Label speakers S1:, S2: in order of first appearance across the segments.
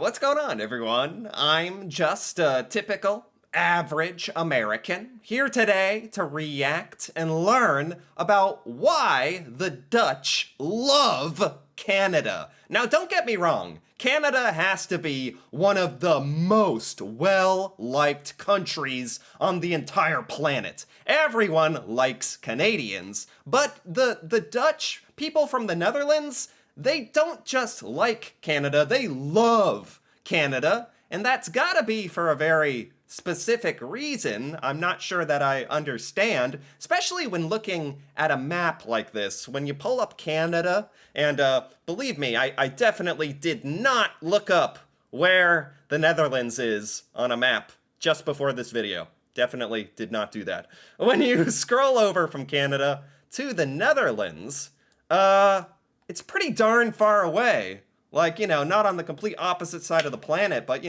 S1: What's going on, everyone? I'm just a typical, average American here today to react and learn about why the Dutch love Canada. Now, don't get me wrong. Canada has to be one of the most well-liked countries on the entire planet. Everyone likes Canadians, but the Dutch, people from the Netherlands, they don't just like Canada, they love Canada, and that's gotta be for a very specific reason. I'm not sure that I understand, especially when looking at a map like this. When you pull up Canada, and believe me, I definitely did not look up where the Netherlands is on a map just before this video. Definitely did not do that. When you scroll over from Canada to the Netherlands, it's pretty darn far away. Like, not on the complete opposite side of the planet, but,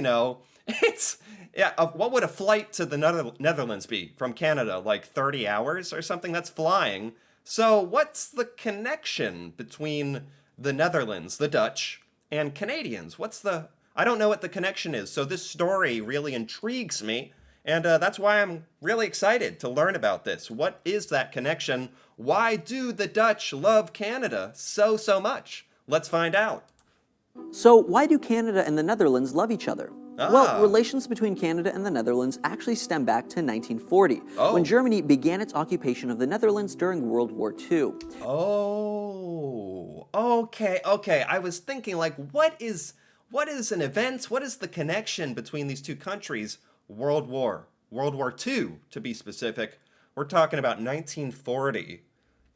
S1: it's, yeah, what would a flight to the Netherlands be from Canada? Like 30 hours or something? That's flying. So what's the connection between the Netherlands, the Dutch, and Canadians? I don't know what the connection is. So this story really intrigues me. And that's why I'm really excited to learn about this. What is that connection? Why do the Dutch love Canada so much? Let's find out.
S2: So why do Canada and the Netherlands love each other?
S1: Ah.
S2: Well, relations between Canada and the Netherlands actually stem back to 1940, when Germany began its occupation of the Netherlands during World War II.
S1: Oh, okay. I was thinking, like, what is an event? What is the connection between these two countries? World War II, to be specific. We're talking about 1940.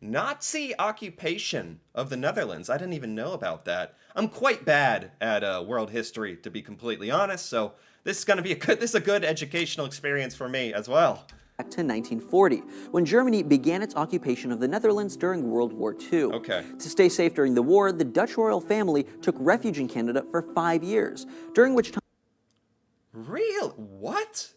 S1: Nazi occupation of the Netherlands. I didn't even know about that. I'm quite bad at world history, to be completely honest, so this is going to be a good educational experience for me as well.
S2: Back to 1940, when Germany began its occupation of the Netherlands during World War II.
S1: Okay.
S2: To stay safe during the war, the Dutch royal family took refuge in Canada for 5 years, during which time...
S1: Real? What?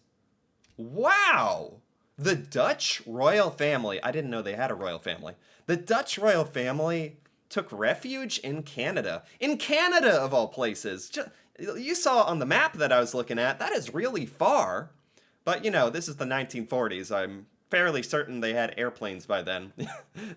S1: Wow! The Dutch royal family, I didn't know they had a royal family. The Dutch royal family took refuge in Canada. In Canada, of all places. You saw on the map that I was looking at, that is really far. But, this is the 1940s. I'm fairly certain they had airplanes by then.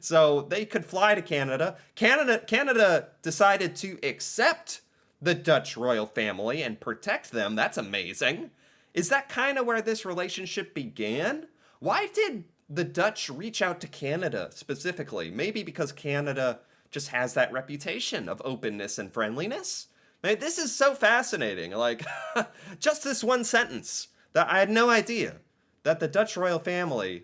S1: So they could fly to Canada. Canada decided to accept the Dutch royal family and protect them. That's amazing. Is that kind of where this relationship began? Why did the Dutch reach out to Canada specifically? Maybe because Canada just has that reputation of openness and friendliness? Man, this is so fascinating. Like, just this one sentence that I had no idea that the Dutch royal family,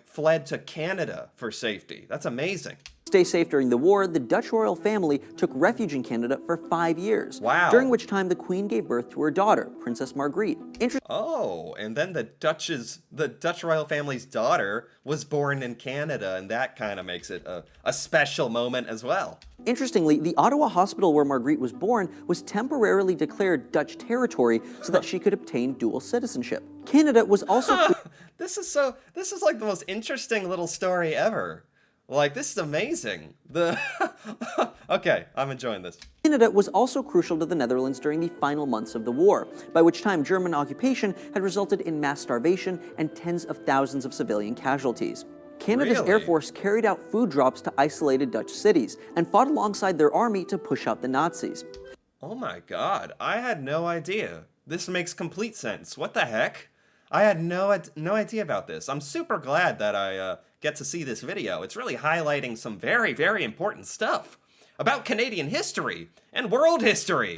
S1: fled to Canada for safety. That's amazing.
S2: Stay safe during the war, the Dutch royal family took refuge in Canada for 5 years.
S1: Wow.
S2: During which time the Queen gave birth to her daughter, Princess Margriet.
S1: And then the Dutch royal family's daughter was born in Canada, and that kind of makes it a special moment as well.
S2: Interestingly, the Ottawa hospital where Margriet was born was temporarily declared Dutch territory so that she could obtain dual citizenship. Canada was also...
S1: This is like the most interesting little story ever. Like, this is amazing. Okay, I'm enjoying this.
S2: Canada was also crucial to the Netherlands during the final months of the war, by which time German occupation had resulted in mass starvation and tens of thousands of civilian casualties. Canada's Air Force carried out food drops to isolated Dutch cities and fought alongside their army to push out the Nazis.
S1: Oh my god, I had no idea. This makes complete sense. What the heck? I had no idea about this. I'm super glad that I get to see this video. It's really highlighting some very important stuff about Canadian history and world history.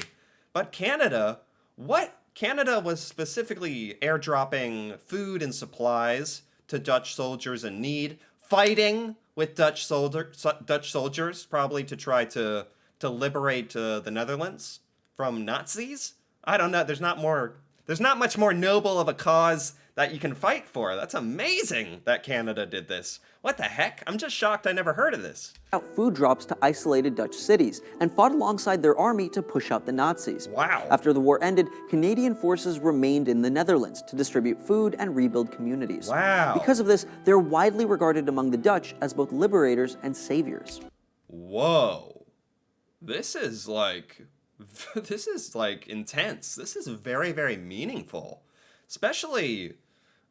S1: But Canada was specifically airdropping food and supplies to Dutch soldiers in need, fighting with Dutch soldiers, probably to try to liberate the Netherlands from Nazis. I don't know. There's not much more noble of a cause that you can fight for. That's amazing that Canada did this. What the heck? I'm just shocked I never heard of this.
S2: Food drops to isolated Dutch cities and fought alongside their army to push out the Nazis.
S1: Wow.
S2: After the war ended, Canadian forces remained in the Netherlands to distribute food and rebuild communities.
S1: Wow.
S2: Because of this, they're widely regarded among the Dutch as both liberators and saviors.
S1: Whoa. This is like This is like intense. This is very, very meaningful. Especially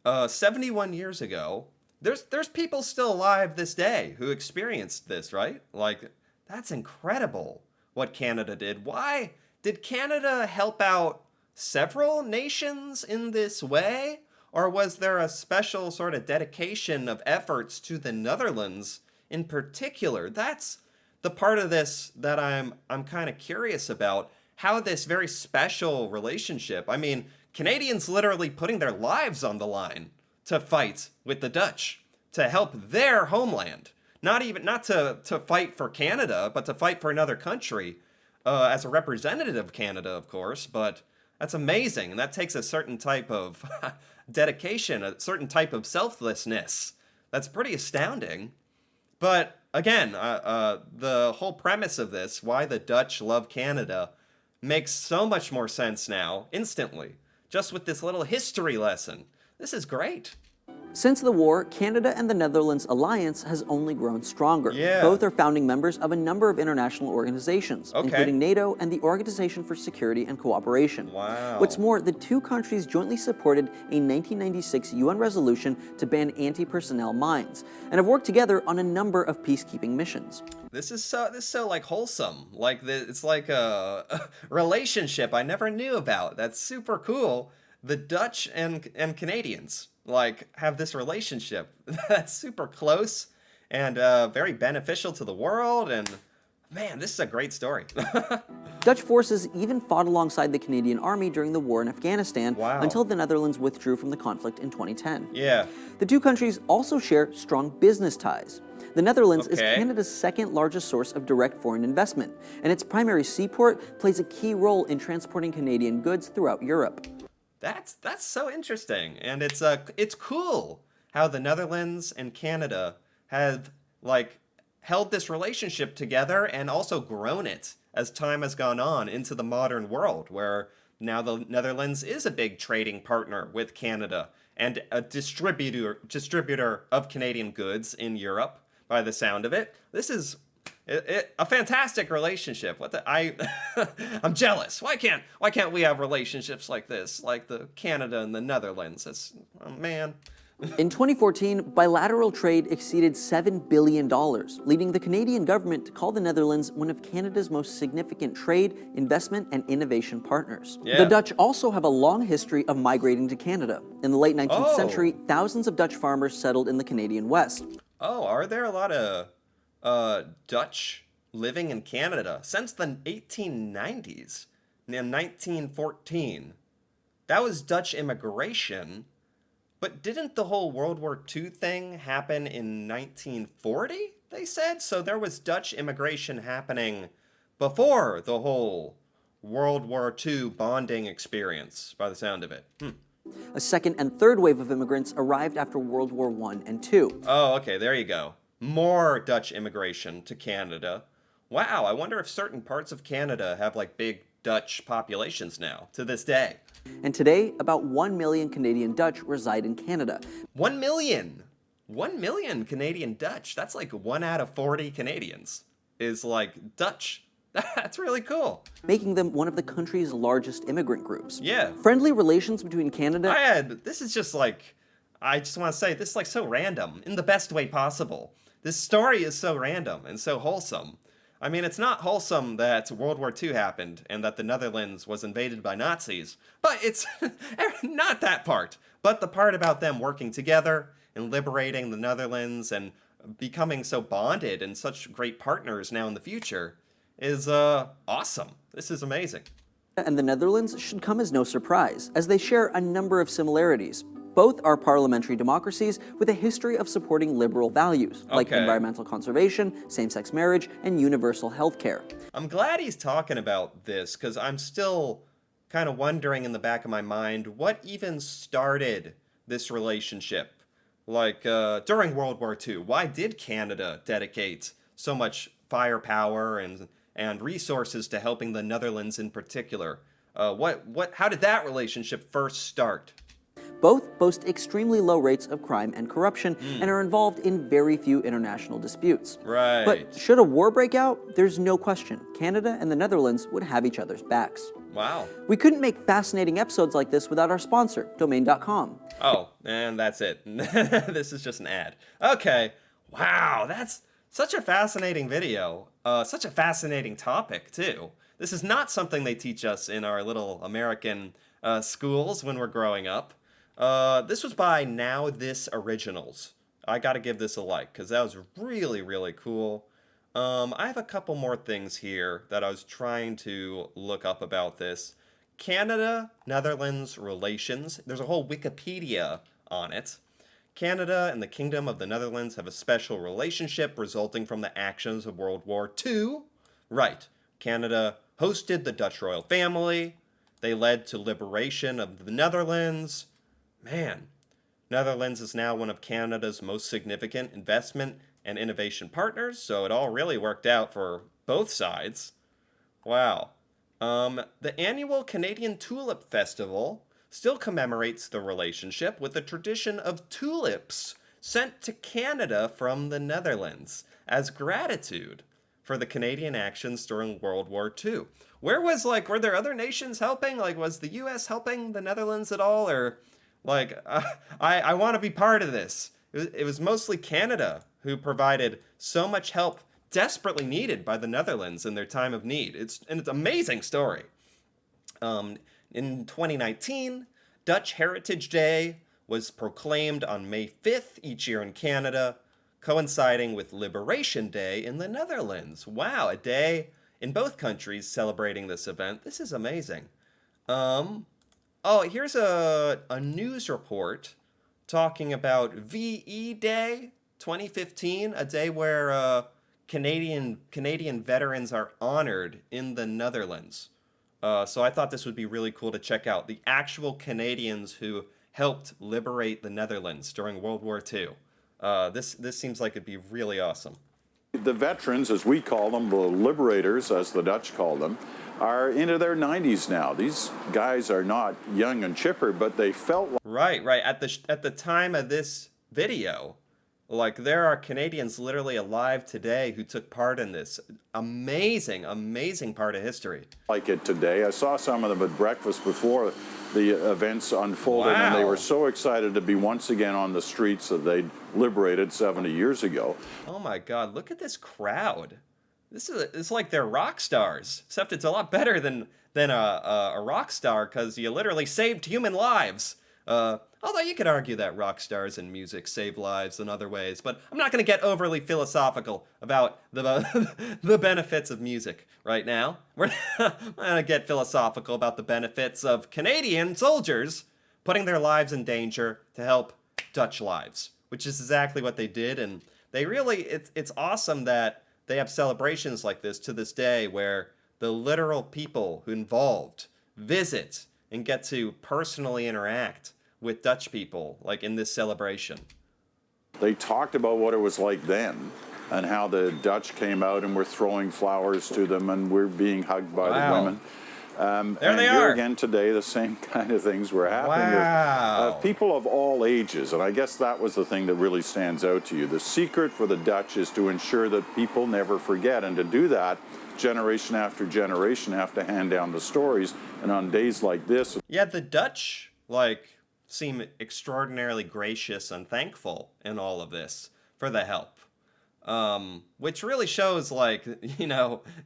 S1: 71 years ago. There's people still alive this day who experienced this, right? Like that's incredible what Canada did. Why did Canada help out several nations in this way? Or was there a special sort of dedication of efforts to the Netherlands in particular? That's the part of this that I'm kind of curious about. How this very special relationship. I mean, Canadians literally putting their lives on the line to fight with the Dutch to help their homeland. Not to fight for Canada, but to fight for another country as a representative of Canada, of course. But that's amazing, and that takes a certain type of dedication, a certain type of selflessness. That's pretty astounding. But again, the whole premise of this, why the Dutch love Canada, makes so much more sense now, instantly, just with this little history lesson. This is great.
S2: Since the war, Canada and the Netherlands alliance has only grown stronger.
S1: Yeah.
S2: Both are founding members of a number of international organizations,
S1: Okay.
S2: including NATO and the Organization for Security and Cooperation.
S1: Wow.
S2: What's more, the two countries jointly supported a 1996 UN resolution to ban anti-personnel mines, and have worked together on a number of peacekeeping missions.
S1: This is so like wholesome. Like it's like a relationship I never knew about. That's super cool. The Dutch and Canadians like have this relationship that's super close and very beneficial to the world. And man, this is a great story.
S2: Dutch forces even fought alongside the Canadian Army during the war in Afghanistan
S1: Wow.
S2: until the Netherlands withdrew from the conflict in 2010.
S1: Yeah.
S2: The two countries also share strong business ties. The Netherlands is
S1: Okay.
S2: Canada's second largest source of direct foreign investment, and its primary seaport plays a key role in transporting Canadian goods throughout Europe.
S1: That's so interesting, and it's cool how the Netherlands and Canada have like held this relationship together and also grown it as time has gone on into the modern world, where now the Netherlands is a big trading partner with Canada and a distributor of Canadian goods in Europe. By the sound of it, this is a fantastic relationship. I'm jealous. Why can't we have relationships like this, like the Canada and the Netherlands? Oh man.
S2: In 2014, bilateral trade exceeded $7 billion, leading the Canadian government to call the Netherlands one of Canada's most significant trade, investment, and innovation partners.
S1: Yeah.
S2: The Dutch also have a long history of migrating to Canada. In the late 19th
S1: Oh.
S2: century, thousands of Dutch farmers settled in the Canadian West.
S1: Oh, are there a lot of Dutch living in Canada since the 1890s? In 1914, that was Dutch immigration. But didn't the whole World War II thing happen in 1940, they said? So there was Dutch immigration happening before the whole World War II bonding experience, by the sound of it.
S2: A second and third wave of immigrants arrived after World War I and II.
S1: Oh, okay, there you go. More Dutch immigration to Canada. Wow, I wonder if certain parts of Canada have like big Dutch populations now, to this day.
S2: And today, about 1 million Canadian Dutch reside in Canada.
S1: 1 million! 1 million Canadian Dutch. That's like 1 out of 40 Canadians is like Dutch. That's really cool.
S2: Making them one of the country's largest immigrant groups.
S1: Yeah.
S2: Friendly relations between Canada
S1: This is just like, I just want to say, this is like so random in the best way possible. This story is so random and so wholesome. I mean, it's not wholesome that World War II happened and that the Netherlands was invaded by Nazis, but it's not that part, but the part about them working together and liberating the Netherlands and becoming so bonded and such great partners now in the future is awesome. This is amazing.
S2: and the Netherlands should come as no surprise, as they share a number of similarities. Both are parliamentary democracies with a history of supporting liberal values, like
S1: Okay.
S2: environmental conservation, same-sex marriage, and universal health care.
S1: I'm glad he's talking about this because I'm still kind of wondering in the back of my mind what even started this relationship. Like during World War II, why did Canada dedicate so much firepower and resources to helping the Netherlands in particular? How did that relationship first start?
S2: Both boast extremely low rates of crime and corruption and are involved in very few international disputes.
S1: Right.
S2: But should a war break out, there's no question Canada and the Netherlands would have each other's backs.
S1: Wow.
S2: We couldn't make fascinating episodes like this without our sponsor, Domain.com.
S1: Oh, and that's it. This is just an ad. Okay. Wow, that's such a fascinating video. Such a fascinating topic, too. This is not something they teach us in our little American schools when we're growing up. This was by Now This Originals. I gotta give this a like, because that was really, really cool. I have a couple more things here that I was trying to look up about this. Canada-Netherlands relations. There's a whole Wikipedia on it. Canada and the Kingdom of the Netherlands have a special relationship resulting from the actions of World War II. Right. Canada hosted the Dutch royal family. They led to liberation of the Netherlands. Man, Netherlands is now one of Canada's most significant investment and innovation partners, so it all really worked out for both sides. Wow. The annual Canadian Tulip Festival still commemorates the relationship with a tradition of tulips sent to Canada from the Netherlands as gratitude for the Canadian actions during World War II. Were there other nations helping? Like, was the U.S. helping the Netherlands at all? Or, I want to be part of this. It was mostly Canada who provided so much help desperately needed by the Netherlands in their time of need. It's an amazing story. In 2019, Dutch Heritage Day was proclaimed on May 5th each year in Canada, coinciding with Liberation Day in the Netherlands. Wow, a day in both countries celebrating this event. This is amazing. Here's a news report talking about VE Day 2015, a day where Canadian veterans are honored in the Netherlands. So I thought this would be really cool to check out. The actual Canadians who helped liberate the Netherlands during World War II. This seems like it'd be really awesome.
S3: The veterans, as we call them, the liberators, as the Dutch call them, are into their 90s now. These guys are not young and chipper, but they felt like...
S1: Right. At the time of this video, like, there are Canadians literally alive today who took part in this amazing part of history.
S3: Like it today. I saw some of them at breakfast before the events unfolded,
S1: Wow.
S3: and they were so excited to be once again on the streets that they'd liberated 70 years ago.
S1: Oh my God, look at this crowd. It's like they're rock stars, except it's a lot better than a rock star, because you literally saved human lives. Although you could argue that rock stars and music save lives in other ways, but I'm not going to get overly philosophical about the benefits of music right now. We're not going to get philosophical about the benefits of Canadian soldiers putting their lives in danger to help Dutch lives, which is exactly what they did. And it's awesome that they have celebrations like this to this day where the literal people who involved visit and get to personally interact with Dutch people, like in this celebration.
S3: They talked about what it was like then and how the Dutch came out and were throwing flowers to them and were being hugged by the women.
S1: There they
S3: and here
S1: are.
S3: again today, the same kind of things were happening.
S1: Wow.
S3: People of all ages, and I guess that was the thing that really stands out to you. The secret for the Dutch is to ensure that people never forget, and to do that, generation after generation have to hand down the stories, and on days like this...
S1: Yeah, the Dutch, seem extraordinarily gracious and thankful in all of this for the help. Which really shows,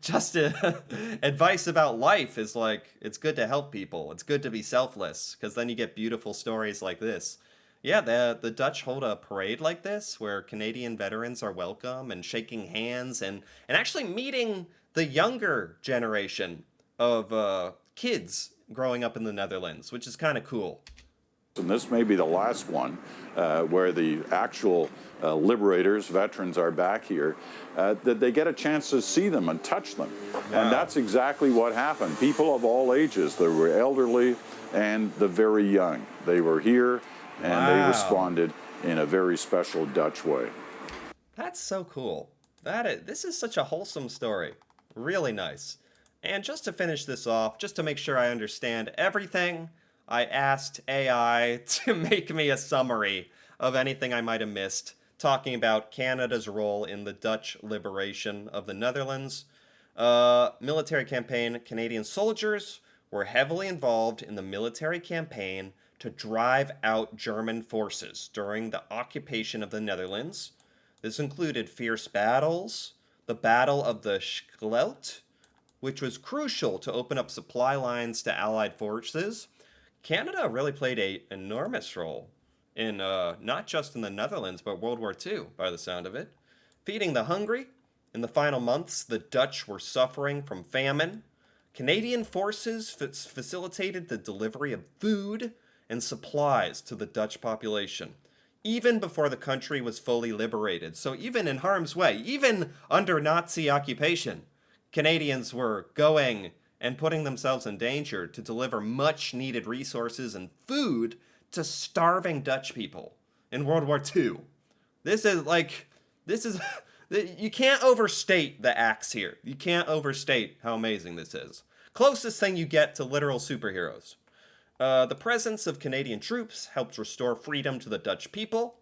S1: just advice about life is it's good to help people. It's good to be selfless, because then you get beautiful stories like this. Yeah, the Dutch hold a parade like this where Canadian veterans are welcome and shaking hands and actually meeting the younger generation of kids growing up in the Netherlands, which is kind of cool.
S3: And this may be the last one where the actual liberators, veterans are back here, that they get a chance to see them and touch them.
S1: Wow.
S3: And that's exactly what happened. People of all ages, there were elderly and the very young. They were here and they responded in a very special Dutch way.
S1: That's so cool. This is such a wholesome story. Really nice. And just to finish this off, just to make sure I understand everything, I asked AI to make me a summary of anything I might have missed, talking about Canada's role in the Dutch liberation of the Netherlands. Military campaign. Canadian soldiers were heavily involved in the military campaign to drive out German forces during the occupation of the Netherlands. This included fierce battles, the Battle of the Scheldt, which was crucial to open up supply lines to Allied forces. Canada really played an enormous role in not just in the Netherlands, but World War II, by the sound of it. Feeding the hungry. In the final months, the Dutch were suffering from famine. Canadian forces facilitated the delivery of food and supplies to the Dutch population, even before the country was fully liberated. So even in harm's way, even under Nazi occupation, Canadians were going and putting themselves in danger to deliver much needed resources and food to starving Dutch people in World War II. This is, you can't overstate the acts here. You can't overstate how amazing this is. Closest thing you get to literal superheroes. The presence of Canadian troops helped restore freedom to the Dutch people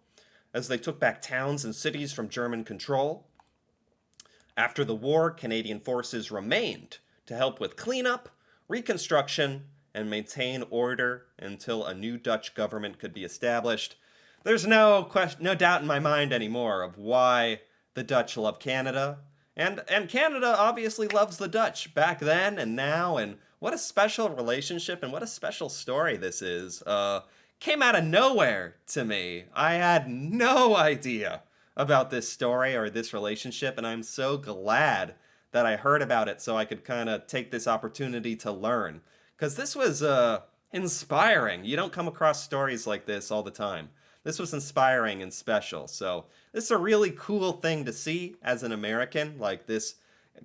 S1: as they took back towns and cities from German control. After the war, Canadian forces remained to help with cleanup, reconstruction, and maintain order until a new Dutch government could be established. There's no doubt in my mind anymore of why the Dutch love Canada. And Canada obviously loves the Dutch back then and now, and what a special relationship and what a special story this is. Came out of nowhere to me. I had no idea about this story or this relationship, and I'm so glad that I heard about it so I could kind of take this opportunity to learn. Because this was inspiring. You don't come across stories like this all the time. This was inspiring and special. So this is a really cool thing to see as an American, like this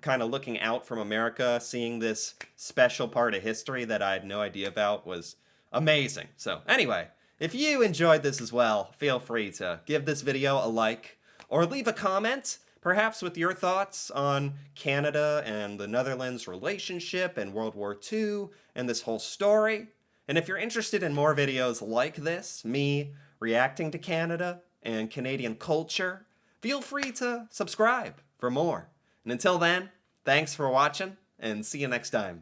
S1: kind of looking out from America, seeing this special part of history that I had no idea about was amazing. So anyway, if you enjoyed this as well, feel free to give this video a like or leave a comment, perhaps with your thoughts on Canada and the Netherlands relationship and World War II and this whole story. And if you're interested in more videos like this, me reacting to Canada and Canadian culture, feel free to subscribe for more. And until then, thanks for watching and see you next time.